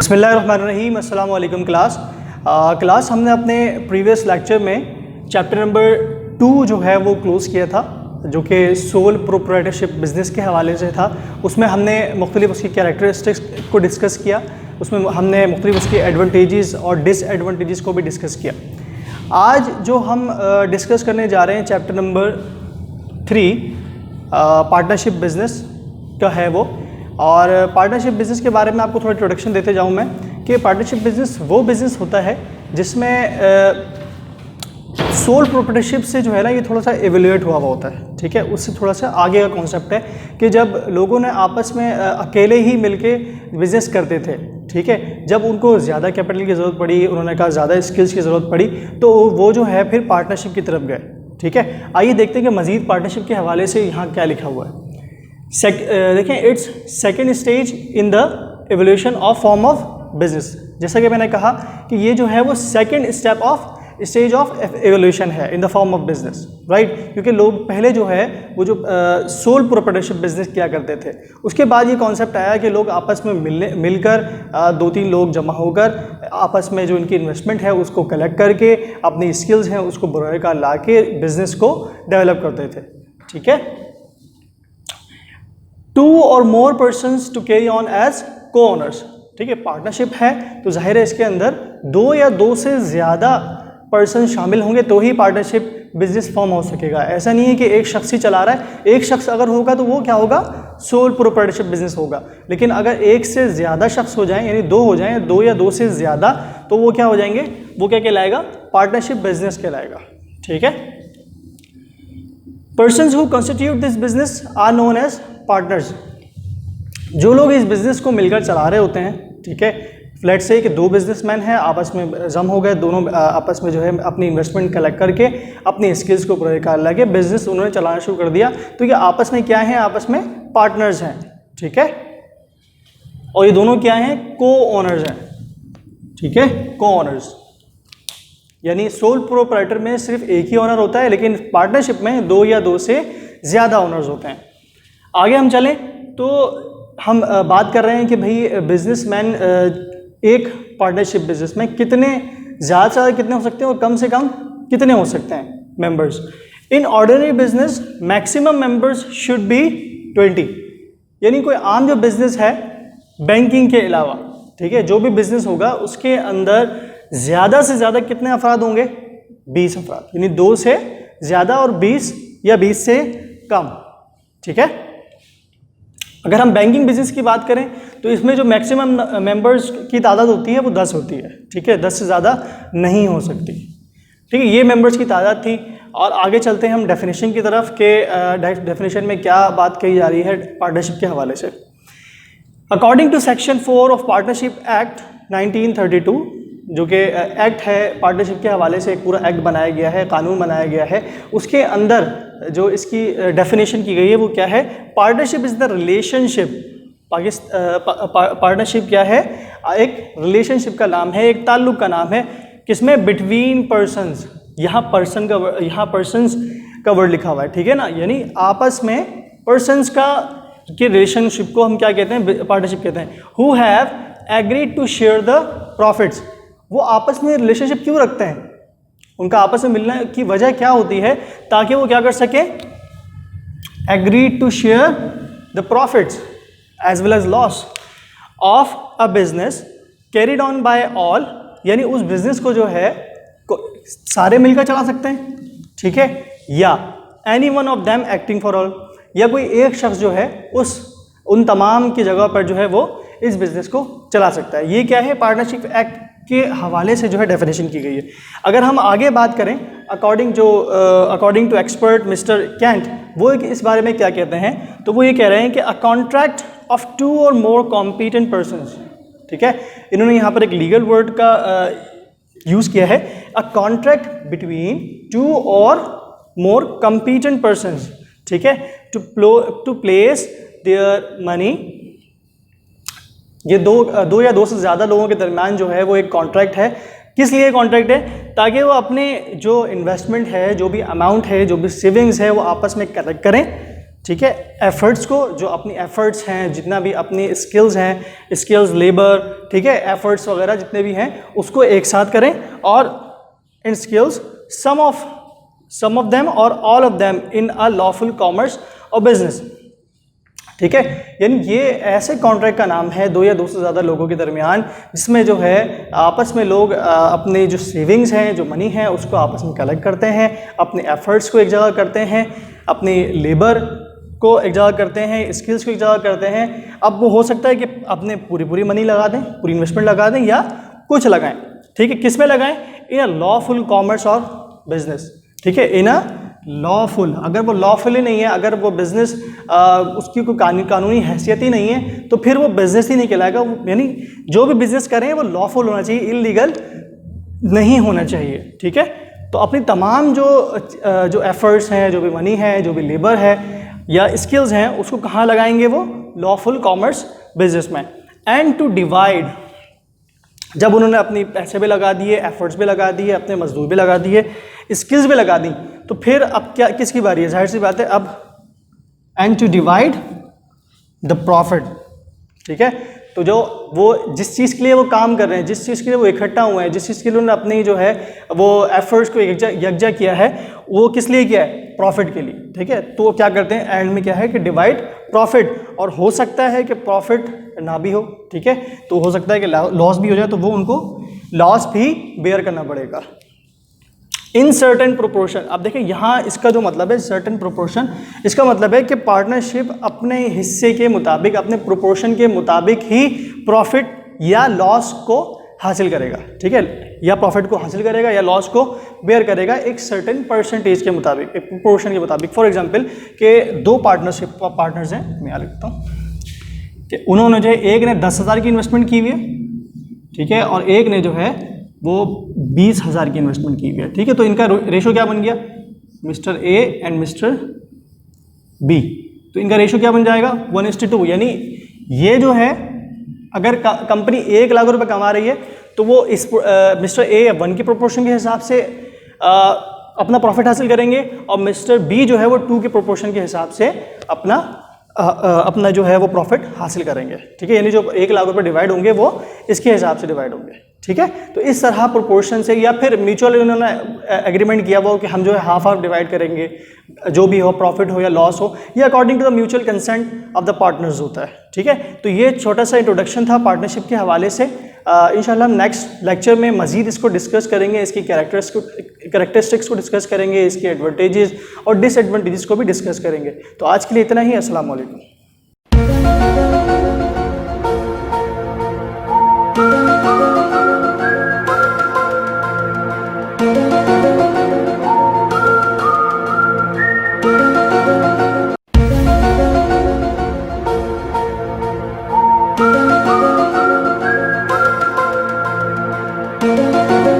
बिस्मिल्लाहिर्रहमानिर्रहीम। अस्सलाम वालेकुम क्लास हमने अपने प्रीवियस लेक्चर में चैप्टर नंबर 2 जो है वो क्लोज़ किया था, जो कि सोल प्रोप्राइटरशिप बिज़नेस के हवाले से था। उसमें हमने मुख्तलिफ उसकी कैरेक्टरिस्टिक्स को डिस्कस किया, उसमें हमने मुख्तलिफ उसकी एडवांटेजेस और डिसएडवांटेजेस को भी डिस्कस किया। आज जो हम डिस्कस करने जा रहे हैं चैप्टर नंबर 3 पार्टनरशिप बिज़नेस का है वो। और पार्टनरशिप बिज़नेस के बारे में आपको थोड़ा इंट्रोडक्शन देते जाऊँ मैं कि पार्टनरशिप बिज़नेस वो बिज़नेस होता है जिसमें सोल प्रोप्राइटरशिप से जो है ना ये थोड़ा सा एवेल्यूएट हुआ होता है, ठीक है। उससे थोड़ा सा आगे का कॉन्सेप्ट है कि जब लोगों ने आपस में अकेले ही मिलके बिज़नेस करते थे, ठीक है, जब उनको ज़्यादा कैपिटल की ज़रूरत पड़ी, उन्होंने कहा ज़्यादा स्किल्स की ज़रूरत पड़ी, तो वो जो है फिर पार्टनरशिप की तरफ गए, ठीक है। आइए देखते हैं कि मज़ीद पार्टनरशिप के हवाले से यहाँ क्या लिखा हुआ है। देखें, it's second stage in the evolution of form of business. जैसा कि मैंने कहा कि ये जो है वो सेकेंड स्टेज ऑफ एवोल्यूशन है in the form of business, right. क्योंकि लोग पहले जो है वो जो सोल प्रोप्राइटरशिप बिजनेस किया करते थे, उसके बाद ये कॉन्सेप्ट आया कि लोग आपस में मिलकर 2-3 लोग जमा होकर आपस में जो इनकी इन्वेस्टमेंट है उसको कलेक्ट करके अपनी स्किल्स हैं उसको बुरा ला के बिजनेस को डेवलप करते थे, ठीक है। 2 or more persons to carry on as co-owners, ठीक है। पार्टनरशिप है तो जाहिर है इसके अंदर 2 या 2 से ज़्यादा पर्सन शामिल होंगे तो ही पार्टनरशिप बिजनेस फॉर्म हो सकेगा। ऐसा नहीं है कि एक शख्स ही चला रहा है। एक शख्स अगर होगा तो वो क्या होगा, सोल प्रोप्राइटरशिप बिजनेस होगा। लेकिन अगर एक से ज़्यादा शख्स हो जाएं, यानी 2 हो जाएं, 2 या 2 से ज़्यादा, तो वो क्या हो जाएंगे, वो क्या कहलाएगा, पार्टनरशिप बिजनेस कहलाएगा, ठीक है। Persons who constitute this business are known as partners। जो लोग इस बिज़नेस को मिलकर चला रहे होते हैं, ठीक है, फ्लैट से कि 2 बिजनेसमैन हैं, आपस में जम हो गए, दोनों आपस में जो है अपनी इन्वेस्टमेंट कलेक्ट करके अपनी स्किल्स को पूरा लगे बिजनेस उन्होंने चलाना शुरू कर दिया, तो ये आपस में क्या हैं, आपस में पार्टनर्स हैं, ठीक है। और ये दोनों क्या हैं, को ओनर्स हैं, ठीक है, को ओनर्स। यानी सोल प्रोप्राइटर में सिर्फ एक ही ओनर होता है, लेकिन पार्टनरशिप में 2 या 2 से ज़्यादा ओनर्स होते हैं। आगे हम चलें तो हम बात कर रहे हैं कि भाई बिजनेसमैन एक पार्टनरशिप बिजनेस में कितने ज़्यादा से ज़्यादा कितने हो सकते हैं और कम से कम कितने हो सकते हैं members. In ordinary business maximum members should be 20। यानी कोई आम जो बिजनेस है बैंकिंग के अलावा, ठीक है, जो भी बिजनेस होगा उसके अंदर ज़्यादा से ज़्यादा कितने अफराद होंगे, 20 अफराद। यानी 2 से ज़्यादा और 20 या 20 से कम, ठीक है। अगर हम बैंकिंग बिजनेस की बात करें तो इसमें जो मैक्सिमम मेंबर्स की तादाद होती है वो 10 होती है, ठीक है, 10 से ज़्यादा नहीं हो सकती, ठीक है। ये मेंबर्स की तादाद थी। और आगे चलते हैं हम डेफिनेशन की तरफ के डेफिनेशन में क्या बात कही जा रही है पार्टनरशिप के हवाले से। According to section 4 of partnership act 1932, जो कि एक्ट है पार्टनरशिप के हवाले से, एक पूरा एक्ट बनाया गया है, कानून बनाया गया है, उसके अंदर जो इसकी डेफिनेशन की गई है वो क्या है, partnership is the relationship. Partnership क्या है, एक रिलेशनशिप का नाम है, एक ताल्लुक़ का नाम है, किसमें, बिटवीन पर्सन्स। यहाँ पर्सन्स का वर्ड लिखा हुआ है, ठीक है ना, यानी आपस में पर्सन्स के रिलेशनशिप को हम क्या कहते हैं, पार्टनरशिप कहते हैं। Who have agreed to share the profits. वो आपस में रिलेशनशिप क्यों रखते हैं, उनका आपस में मिलने की वजह क्या होती है, ताकि वो क्या कर सकें, agreed to share the profits as well as loss of a business carried on by all. यानी उस बिजनेस को जो है सारे मिलकर चला सकते हैं, ठीक है, या any one of them acting for all, या कोई एक शख्स जो है उन तमाम की जगह पर जो है वो इस बिजनेस को चला सकता है। ये क्या है, पार्टनरशिप एक्ट के हवाले से जो है डेफिनेशन की गई है। अगर हम आगे बात करें according to expert mister Kent, वो इस बारे में क्या कहते हैं, तो वो ये कह रहे हैं कि अ कॉन्ट्रैक्ट ऑफ 2 और मोर कॉम्पिटेंट पर्सन्स, ठीक है, इन्होंने यहाँ पर एक लीगल वर्ड का यूज़ किया है, अ कॉन्ट्रैक्ट बिटवीन 2 और मोर कॉम्पिटेंट पर्सन्स, ठीक है, टू प्लेस देयर मनी। ये दो या 2 से ज़्यादा लोगों के दरमियान जो है वो एक कॉन्ट्रैक्ट है। किस लिए कॉन्ट्रैक्ट है, ताकि वो अपने जो इन्वेस्टमेंट है, जो भी अमाउंट है, जो भी सेविंग्स है, वो आपस में कलेक्ट करें, ठीक है, एफर्ट्स को, जो अपनी एफर्ट्स हैं, जितना भी अपनी स्किल्स हैं, स्किल्स, लेबर, ठीक है, एफर्ट्स वगैरह जितने भी हैं उसको एक साथ करें, और इन स्किल्स सम ऑफ देम और all of them in a lawful commerce और बिजनेस। ठीक है, यानी ये ऐसे कॉन्ट्रैक्ट का नाम है दो या दो से ज़्यादा लोगों के दरमियान, जिसमें जो है आपस में लोग अपने जो सेविंग्स हैं, जो मनी है, उसको आपस में कलेक्ट करते हैं, अपने एफर्ट्स को एक जगह करते हैं, अपनी लेबर को एक जगह करते हैं, स्किल्स को एक जगह करते हैं। अब वो हो सकता है कि अपने पूरी मनी लगा दें, पूरी इन्वेस्टमेंट लगा दें, या कुछ लगाएं। ठीक है, किस में लगाएं? इन अ लॉफुल कॉमर्स और बिजनेस। ठीक है, इन अ लॉफुल, अगर वो लॉफुल ही नहीं है, अगर वो बिजनेस उसकी कोई कानूनी हैसियत ही नहीं है, तो फिर वो बिजनेस ही नहीं कहलाएगा। यानी जो भी बिजनेस करें वो लॉफुल होना चाहिए, इलीगल नहीं होना चाहिए। ठीक है, तो अपनी तमाम जो एफर्ट्स हैं, जो भी मनी है, जो भी लेबर है या स्किल्स हैं, उसको कहाँ लगाएंगे? वो लॉफुल कॉमर्स बिजनेस में। एंड टू डिवाइड, जब उन्होंने अपनी पैसे भी लगा दिए, एफर्ट्स भी लगा दिए, अपने मजदूर भी लगा दिए, स्किल्स भी लगा दी, तो फिर अब क्या, किसकी बारी है? जाहिर सी बात है अब and to divide the profit. ठीक है, तो जो वो जिस चीज़ के लिए वो काम कर रहे हैं, जिस चीज़ के लिए वो इकट्ठा हुए हैं, जिस चीज़ के लिए उन्होंने अपनी जो है वो एफर्ट्स को यकजा किया है, वो किस लिए किया है? प्रॉफिट के लिए। ठीक है, तो क्या करते हैं एंड में, क्या है कि डिवाइड प्रॉफिट। और हो सकता है कि प्रॉफिट ना भी हो, ठीक है, तो हो सकता है कि लॉस भी हो जाए, तो वो उनको लॉस भी बेयर करना पड़ेगा इन सर्टेन प्रोपोर्शन। अब देखिए यहाँ इसका जो मतलब है सर्टेन प्रोपोर्शन, इसका मतलब है कि पार्टनरशिप अपने हिस्से के मुताबिक, अपने प्रोपोर्शन के मुताबिक ही प्रॉफिट या लॉस को हासिल करेगा। ठीक है, या प्रॉफिट को हासिल करेगा या लॉस को बेयर करेगा एक सर्टेन परसेंटेज के मुताबिक, एक प्रोपोर्शन के मुताबिक। फॉर एग्जांपल कि दो पार्टनर्स हैं, मैं यहाँ लिखता हूँ कि उन्होंने जो है, एक ने 10,000 की इन्वेस्टमेंट की हुई है, ठीक है, और एक ने जो है वो 20,000 की इन्वेस्टमेंट की हुई है। ठीक है, तो इनका रेशो क्या बन गया? Mister A and mister B, तो इनका रेशो क्या बन जाएगा? 1:2। यानी ये जो है, अगर कंपनी 1 लाख रुपए कमा रही है, तो वो इस मिस्टर ए 1 के प्रोपोर्शन के हिसाब से अपना प्रॉफिट हासिल करेंगे, और मिस्टर बी जो है वो 2 के प्रोपोर्शन के हिसाब से अपना जो है वो प्रॉफिट हासिल करेंगे। ठीक है, यानी जो 1 लाख रुपए डिवाइड होंगे वो इसके हिसाब से डिवाइड होंगे। ठीक है, तो इस तरह प्रोपोर्शन से, या फिर म्यूचुअल उन्होंने एग्रीमेंट किया वो कि हम जो है हाफ डिवाइड करेंगे, जो भी हो, प्रॉफिट हो या लॉस हो, ये according to the mutual consent of the partners होता है। ठीक है, तो ये छोटा सा इंट्रोडक्शन था पार्टनरशिप के हवाले से। इंशाल्लाह हम नेक्स्ट लेक्चर में मजीद इसको डिस्कस करेंगे, इसकी कैरेक्टरिस्टिक्स को डिस्कस करेंगे, इसके एडवांटेजेस और डिसएडवांटेजेस को भी डिस्कस करेंगे। तो आज के लिए इतना ही। अस्सलाम वालेकुम। Thank you.